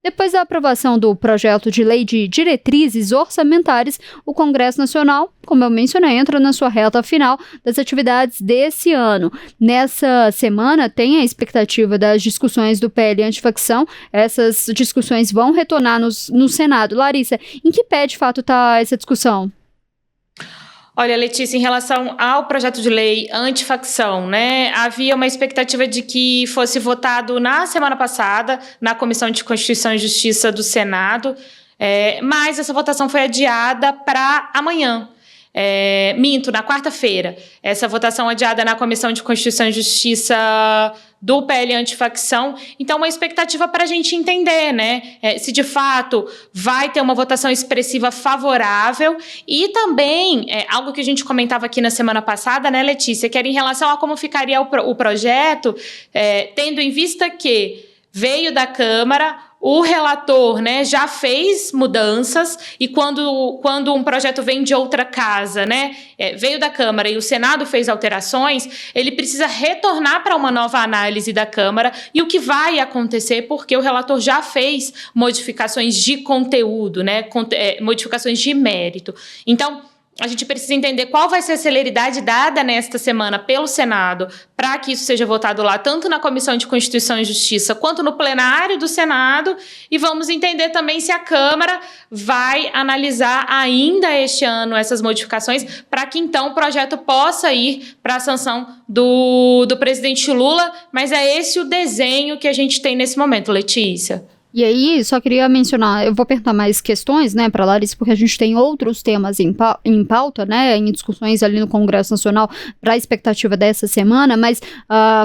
Depois da aprovação do projeto de lei de diretrizes orçamentárias, o Congresso Nacional, como eu mencionei, entra na sua reta final das atividades desse ano. Nessa semana, tem a expectativa das discussões do PL antifacção. Essas discussões vão retornar no Senado. Larissa, em que pé, de fato, está essa discussão? Olha, Letícia, em relação ao projeto de lei antifacção, né, havia uma expectativa de que fosse votado na semana passada, na Comissão de Constituição e Justiça do Senado, mas essa votação foi adiada para amanhã. Na quarta-feira. Essa votação adiada na Comissão de Constituição e Justiça do PL antifacção. Então, uma expectativa para a gente entender, né? Se de fato vai ter uma votação expressiva favorável e também, algo que a gente comentava aqui na semana passada, né, Letícia, que era em relação a como ficaria o projeto, tendo em vista que veio da Câmara, o relator, né, já fez mudanças e quando um projeto vem de outra casa, né, veio da Câmara e o Senado fez alterações, ele precisa retornar para uma nova análise da Câmara e o que vai acontecer porque o relator já fez modificações de conteúdo, né, modificações de mérito. Então, a gente precisa entender qual vai ser a celeridade dada nesta semana pelo Senado para que isso seja votado lá, tanto na Comissão de Constituição e Justiça quanto no plenário do Senado, e vamos entender também se a Câmara vai analisar ainda este ano essas modificações para que então o projeto possa ir para a sanção do presidente Lula, mas é esse o desenho que a gente tem nesse momento, Letícia. E aí, só queria mencionar, eu vou perguntar mais questões, né, para a Larissa, porque a gente tem outros temas em pauta, né, em discussões ali no Congresso Nacional para a expectativa dessa semana, mas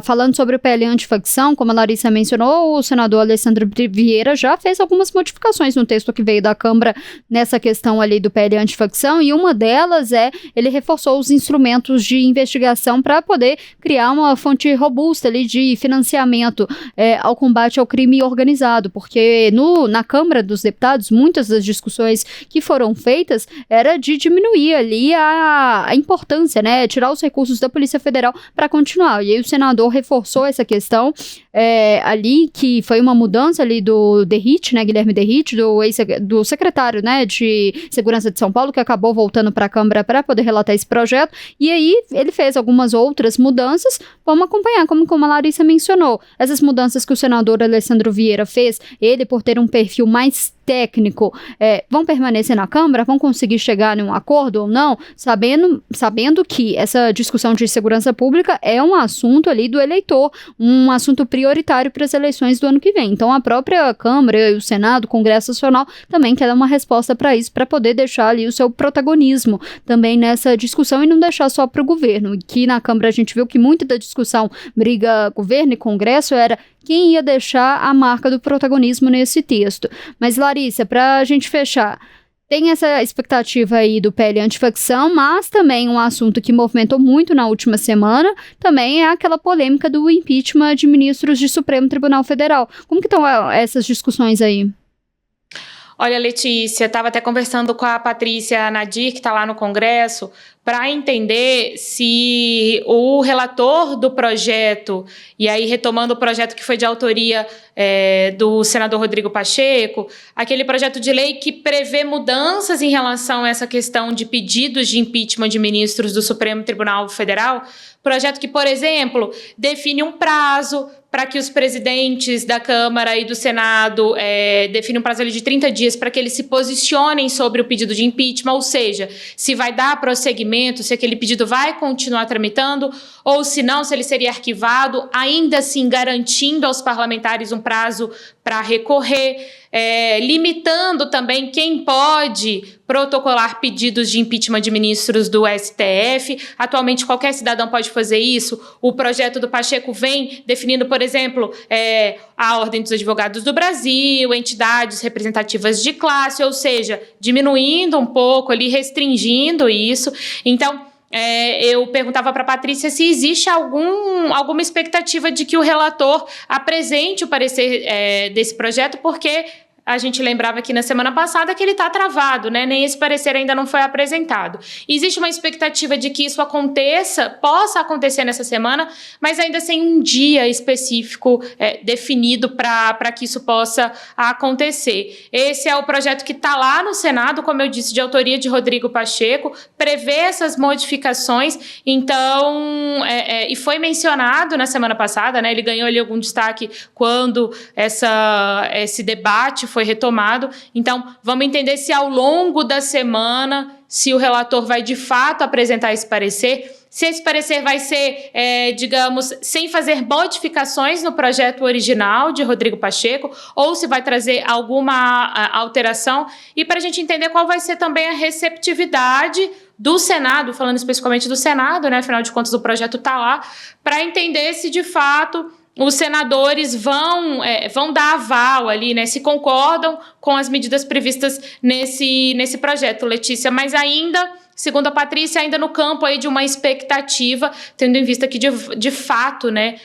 falando sobre o PL antifacção, como a Larissa mencionou, o senador Alessandro Vieira já fez algumas modificações no texto que veio da Câmara nessa questão ali do PL antifacção, e uma delas ele reforçou os instrumentos de investigação para poder criar uma fonte robusta ali de financiamento ao combate ao crime organizado, porque na Câmara dos Deputados, muitas das discussões que foram feitas era de diminuir ali a importância, né, tirar os recursos da Polícia Federal para continuar. E aí o senador reforçou essa questão ali, que foi uma mudança ali do Derrit, né, Guilherme Derrit, do secretário, né, de Segurança de São Paulo, que acabou voltando para a Câmara para poder relatar esse projeto. E aí ele fez algumas outras mudanças. Vamos acompanhar, como a Larissa mencionou. Essas mudanças que o senador Alessandro Vieira fez, ele, por ter um perfil mais técnico, vão permanecer na Câmara, vão conseguir chegar em um acordo ou não, sabendo que essa discussão de segurança pública é um assunto ali do eleitor, um assunto prioritário para as eleições do ano que vem. Então a própria Câmara e o Senado, o Congresso Nacional, também quer dar uma resposta para isso, para poder deixar ali o seu protagonismo também nessa discussão e não deixar só para o governo. E que na Câmara a gente viu que muita da discussão briga governo e Congresso era quem ia deixar a marca do protagonismo nesse texto. Mas, Larissa, para a gente fechar, tem essa expectativa aí do PL antifacção, mas também um assunto que movimentou muito na última semana, também é aquela polêmica do impeachment de ministros do Supremo Tribunal Federal. Como que estão essas discussões aí? Olha, Letícia, estava até conversando com a Patrícia Nadir, que está lá no Congresso, para entender se o relator do projeto, e aí retomando o projeto que foi de autoria do senador Rodrigo Pacheco, aquele projeto de lei que prevê mudanças em relação a essa questão de pedidos de impeachment de ministros do Supremo Tribunal Federal, projeto que, por exemplo, define um prazo para que os presidentes da Câmara e do Senado definem um prazo ali de 30 dias para que eles se posicionem sobre o pedido de impeachment, ou seja, se vai dar prosseguimento, se aquele pedido vai continuar tramitando, ou se não, se ele seria arquivado, ainda assim garantindo aos parlamentares um prazo para recorrer, limitando também quem pode protocolar pedidos de impeachment de ministros do STF. Atualmente, qualquer cidadão pode fazer isso. O projeto do Pacheco vem definindo, por exemplo, a Ordem dos Advogados do Brasil, entidades representativas de classe, ou seja, diminuindo um pouco ali, restringindo isso. Então, eu perguntava para a Patrícia se existe alguma expectativa de que o relator apresente o parecer desse projeto, porque a gente lembrava aqui na semana passada que ele está travado, né? Nem esse parecer ainda não foi apresentado. Existe uma expectativa de que isso possa acontecer nessa semana, mas ainda sem um dia específico definido para que isso possa acontecer. Esse é o projeto que está lá no Senado, como eu disse, de autoria de Rodrigo Pacheco, prevê essas modificações, então, e foi mencionado na semana passada, né? Ele ganhou ali algum destaque quando esse debate foi retomado. Então, vamos entender se ao longo da semana, se o relator vai de fato apresentar esse parecer, se esse parecer vai ser, digamos, sem fazer modificações no projeto original de Rodrigo Pacheco, ou se vai trazer alguma alteração, e para a gente entender qual vai ser também a receptividade do Senado, falando especificamente do Senado, né? Afinal de contas, o projeto está lá, para entender se de fato os senadores vão dar aval ali, né? Se concordam com as medidas previstas nesse projeto, Letícia. Mas ainda, segundo a Patrícia, ainda no campo aí de uma expectativa, tendo em vista que, de fato, né,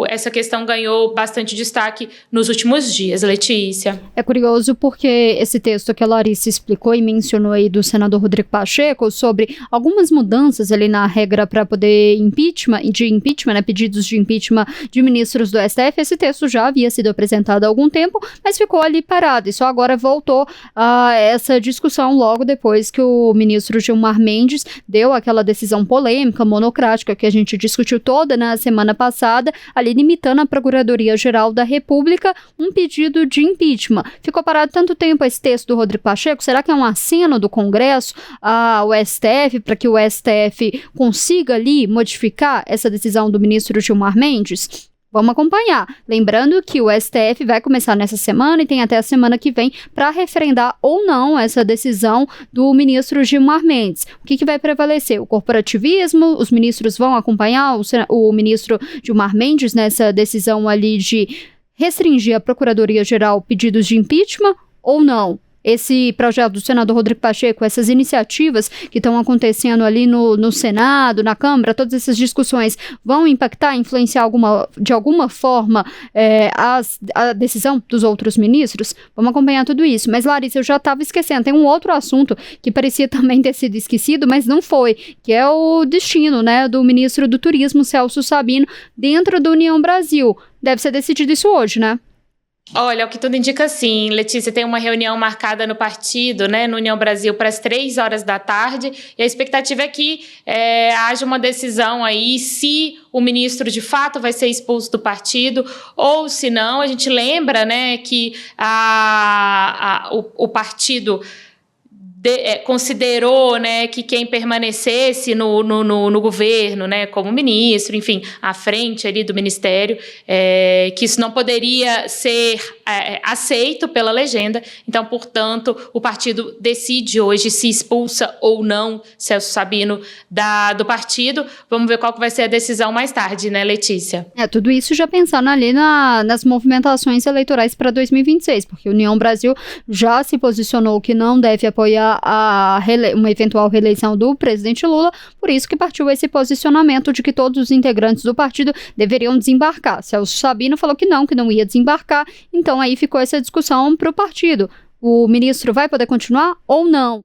essa questão ganhou bastante destaque nos últimos dias, Letícia. É curioso porque esse texto que a Larissa explicou e mencionou aí do senador Rodrigo Pacheco sobre algumas mudanças ali na regra para poder impeachment, né, pedidos de impeachment de ministros do STF, esse texto já havia sido apresentado há algum tempo, mas ficou ali parado e só agora voltou a essa discussão logo depois que o ministro Gilmar Mendes deu aquela decisão polêmica, monocrática, que a gente discutiu toda na semana passada, ali limitando à Procuradoria-Geral da República um pedido de impeachment. Ficou parado tanto tempo esse texto do Rodrigo Pacheco, será que é um aceno do Congresso ao STF, para que o STF consiga ali modificar essa decisão do ministro Gilmar Mendes? Vamos acompanhar. Lembrando que o STF vai começar nessa semana e tem até a semana que vem para referendar ou não essa decisão do ministro Gilmar Mendes. O que vai prevalecer? O corporativismo? Os ministros vão acompanhar o ministro Gilmar Mendes nessa decisão ali de restringir a Procuradoria-Geral pedidos de impeachment ou não? Esse projeto do senador Rodrigo Pacheco, essas iniciativas que estão acontecendo ali no Senado, na Câmara, todas essas discussões vão impactar, influenciar de alguma forma a decisão dos outros ministros? Vamos acompanhar tudo isso. Mas, Larissa, eu já estava esquecendo, tem um outro assunto que parecia também ter sido esquecido, mas não foi, que é o destino, né, do ministro do Turismo, Celso Sabino, dentro da União Brasil. Deve ser decidido isso hoje, né? Olha, o que tudo indica sim, Letícia, tem uma reunião marcada no partido, né, no União Brasil, para as 3h da tarde, e a expectativa é que haja uma decisão aí, se o ministro de fato vai ser expulso do partido, ou se não. A gente lembra, né, que o partido considerou, né, que quem permanecesse no governo, né, como ministro, enfim, à frente ali do ministério, que isso não poderia ser aceito pela legenda. Então, portanto, o partido decide hoje se expulsa ou não Celso Sabino do partido. Vamos ver qual que vai ser a decisão mais tarde, né, Letícia? Tudo isso já pensando ali nas movimentações eleitorais para 2026, porque a União Brasil já se posicionou que não deve apoiar uma eventual reeleição do presidente Lula, por isso que partiu esse posicionamento de que todos os integrantes do partido deveriam desembarcar. Celso Sabino falou que não ia desembarcar, então aí ficou essa discussão para o partido. O ministro vai poder continuar ou não?